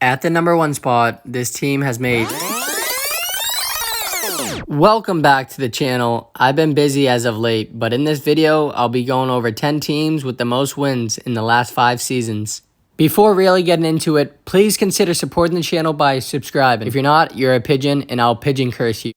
At the number one spot, this team has made... Welcome back to the channel. I've been busy as of late, but in this video, I'll be going over 10 teams with the most wins in the last 5 seasons. Before really getting into it, please consider supporting the channel by subscribing. If you're not, you're a pigeon and I'll pigeon curse you.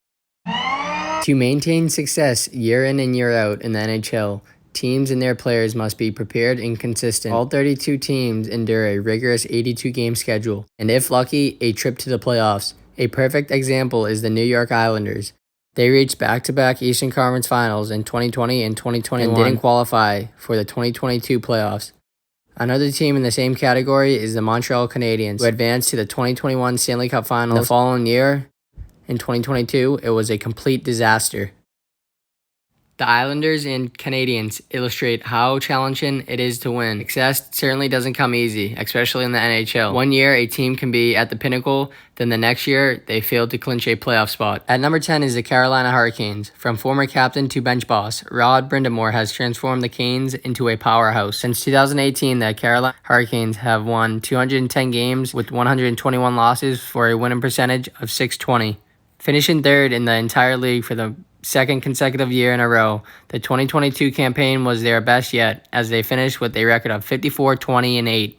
To maintain success year in and year out in the NHL, teams and their players must be prepared and consistent. All 32 teams endure a rigorous 82-game schedule, and if lucky, a trip to the playoffs. A perfect example is the New York Islanders. They reached back-to-back Eastern Conference Finals in 2020 and 2021 and didn't qualify for the 2022 playoffs. Another team in the same category is the Montreal Canadiens, who advanced to the 2021 Stanley Cup Finals. The following year, in 2022, it was a complete disaster. The Islanders and Canadiens illustrate how challenging it is to win. Success certainly doesn't come easy, especially in the NHL. One year, a team can be at the pinnacle, then the next year, they fail to clinch a playoff spot. At number 10 is the Carolina Hurricanes. From former captain to bench boss, Rod Brind'Amour has transformed the Canes into a powerhouse. Since 2018, the Carolina Hurricanes have won 210 games with 121 losses for a winning percentage of .620. Finishing third in the entire league for the second consecutive year in a row, the 2022 campaign was their best yet, as they finished with a record of 54-20-8.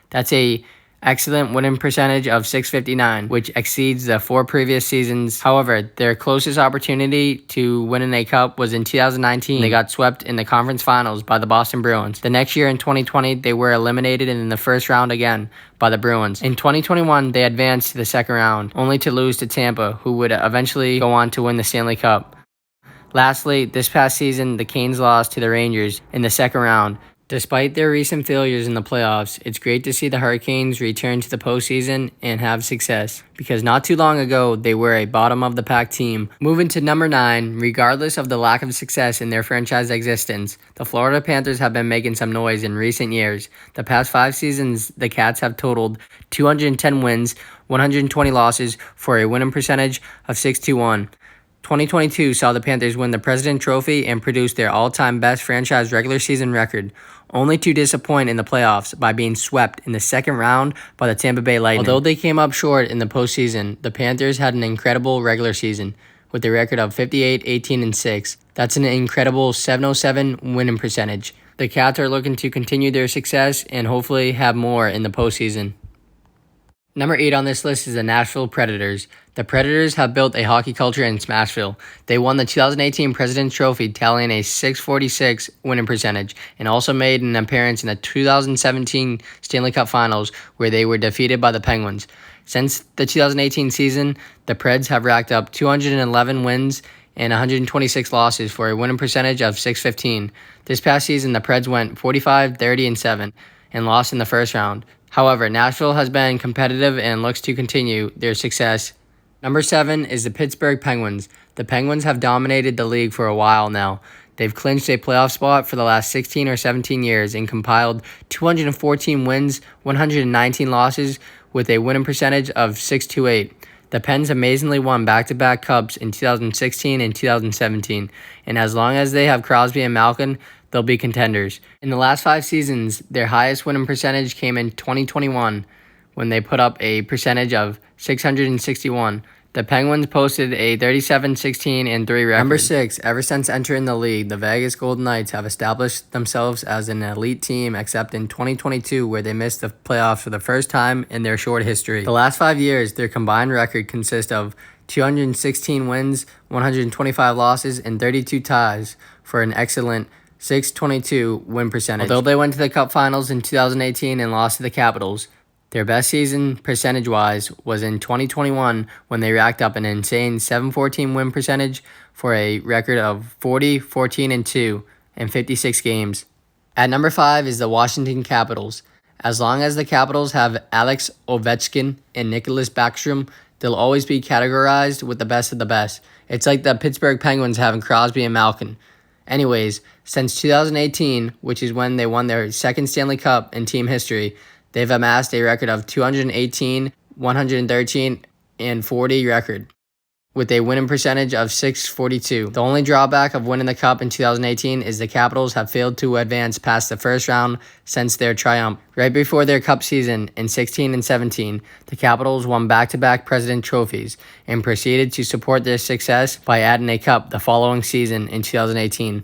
That's a excellent winning percentage of .659, which exceeds the 4 previous seasons. However, their closest opportunity to winning a cup was in 2019. They got swept in the conference finals by the Boston Bruins. The next year in 2020, they were eliminated in the first round again by the Bruins. In 2021, they advanced to the second round, only to lose to Tampa, who would eventually go on to win the Stanley Cup. Lastly, this past season, the Canes lost to the Rangers in the second round. Despite their recent failures in the playoffs, it's great to see the Hurricanes return to the postseason and have success, because not too long ago, they were a bottom-of-the-pack team. Moving to number 9, regardless of the lack of success in their franchise existence, the Florida Panthers have been making some noise in recent years. The past 5 seasons, the Cats have totaled 210 wins, 120 losses, for a winning percentage of .621. 2022 saw the Panthers win the President's Trophy and produce their all-time best franchise regular season record, only to disappoint in the playoffs by being swept in the second round by the Tampa Bay Lightning. Although they came up short in the postseason, the Panthers had an incredible regular season with a record of 58-18-6. That's an incredible .707 winning percentage. The Cats are looking to continue their success and hopefully have more in the postseason. Number 8 on this list is the Nashville Predators. The Predators have built a hockey culture in Smashville. They won the 2018 President's Trophy, tallying a .646 winning percentage, and also made an appearance in the 2017 Stanley Cup Finals, where they were defeated by the Penguins. Since the 2018 season, the Preds have racked up 211 wins and 126 losses for a winning percentage of .615. This past season, the Preds went 45-30-7 and lost in the first round. However, Nashville has been competitive and looks to continue their success. Number 7 is the Pittsburgh Penguins. The Penguins have dominated the league for a while now. They've clinched a playoff spot for the last 16 or 17 years and compiled 214 wins, 119 losses, with a winning percentage of .628. The Pens amazingly won back-to-back cups in 2016 and 2017, and as long as they have Crosby and Malkin, they'll be contenders. In the last 5 seasons, their highest winning percentage came in 2021, when they put up a percentage of .661. The Penguins posted a 37-16-3 record. Number 6, ever since entering the league, the Vegas Golden Knights have established themselves as an elite team, except in 2022, where they missed the playoffs for the first time in their short history. The last 5 years, their combined record consists of 216 wins, 125 losses, and 32 ties for an excellent .622 win percentage. Although they went to the Cup Finals in 2018 and lost to the Capitals, their best season percentage-wise was in 2021, when they racked up an insane .714 win percentage for a record of 40-14-2 in 56 games. At number 5 is the Washington Capitals. As long as the Capitals have Alex Ovechkin and Nicholas Backstrom, they'll always be categorized with the best of the best. It's like the Pittsburgh Penguins having Crosby and Malkin. Anyways, since 2018, which is when they won their second Stanley Cup in team history, they've amassed a record of 218, 113, and 40 record. with a winning percentage of .642. The only drawback of winning the Cup in 2018 is the Capitals have failed to advance past the first round since their triumph. Right before their Cup season in 16 and 17, the Capitals won back-to-back President trophies and proceeded to support their success by adding a Cup the following season in 2018.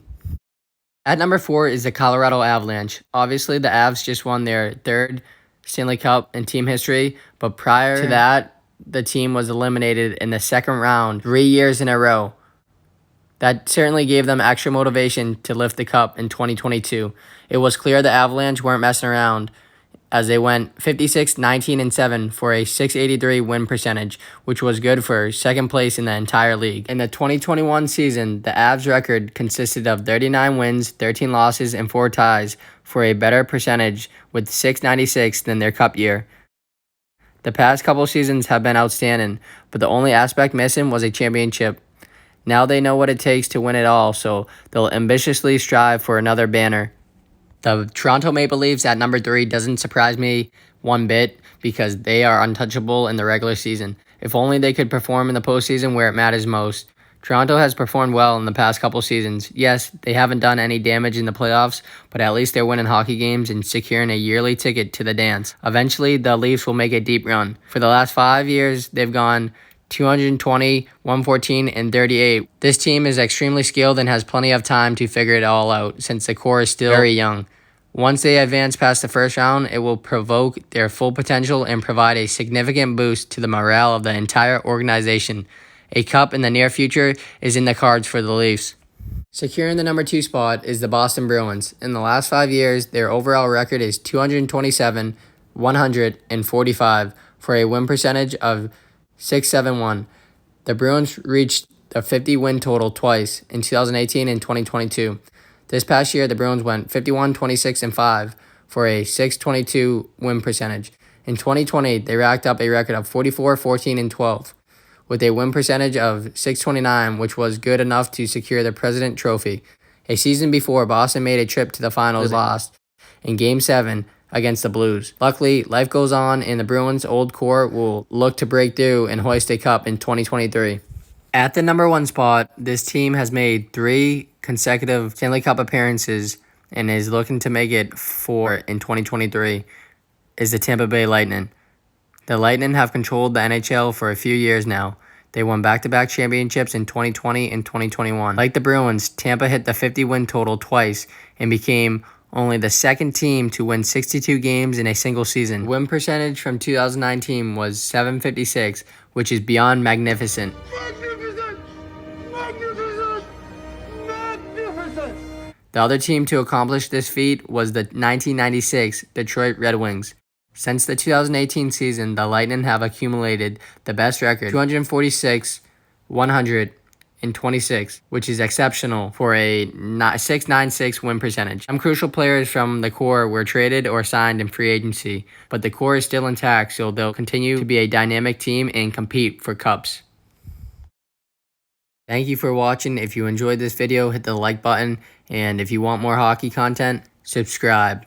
At number 4 is the Colorado Avalanche. Obviously, the Avs just won their third Stanley Cup in team history, but prior to that, the team was eliminated in the second round 3 years in a row. That certainly gave them extra motivation to lift the cup in 2022. It was clear the Avalanche weren't messing around as they went 56, 19, and 7 for a .683 win percentage, which was good for second place in the entire league. In the 2021 season, the Avs record consisted of 39 wins, 13 losses, and 4 ties for a better percentage with .696 than their cup year. The past couple seasons have been outstanding, but the only aspect missing was a championship. Now they know what it takes to win it all, so they'll ambitiously strive for another banner. The Toronto Maple Leafs at number 3 doesn't surprise me one bit because they are untouchable in the regular season. If only they could perform in the postseason where it matters most. Toronto has performed well in the past couple seasons. Yes, they haven't done any damage in the playoffs, but at least they're winning hockey games and securing a yearly ticket to the dance. Eventually, the Leafs will make a deep run. For the last 5 years, they've gone 220, 114, and 38. This team is extremely skilled and has plenty of time to figure it all out since the core is still very young. Once they advance past the first round, it will provoke their full potential and provide a significant boost to the morale of the entire organization. A cup in the near future is in the cards for the Leafs. Securing the number 2 spot is the Boston Bruins. In the last 5 years, their overall record is 227, 145 for a win percentage of .671. The Bruins reached the 50-win total twice in 2018 and 2022. This past year, the Bruins went 51, 26, and 5 for a .622 win percentage. In 2020, they racked up a record of 44, 14, and 12. With a win percentage of .629, which was good enough to secure the President Trophy. A season before, Boston made a trip to the finals, lost in Game 7 against the Blues. Luckily, life goes on, and the Bruins' old core will look to break through and hoist a cup in 2023. At the number 1 spot, this team has made 3 consecutive Stanley Cup appearances and is looking to make it 4 in 2023, is the Tampa Bay Lightning. The Lightning have controlled the NHL for a few years now. They won back-to-back championships in 2020 and 2021. Like the Bruins, Tampa hit the 50-win total twice and became only the second team to win 62 games in a single season. Win percentage from 2019 was .756, which is beyond magnificent. Magnificent! Magnificent! Magnificent! The other team to accomplish this feat was the 1996 Detroit Red Wings. Since the 2018 season, the Lightning have accumulated the best record, 246, 126, which is exceptional for a .696 win percentage. Some crucial players from the core were traded or signed in free agency, but the core is still intact, so they'll continue to be a dynamic team and compete for cups. Thank you for watching. If you enjoyed this video, hit the like button, and if you want more hockey content, subscribe.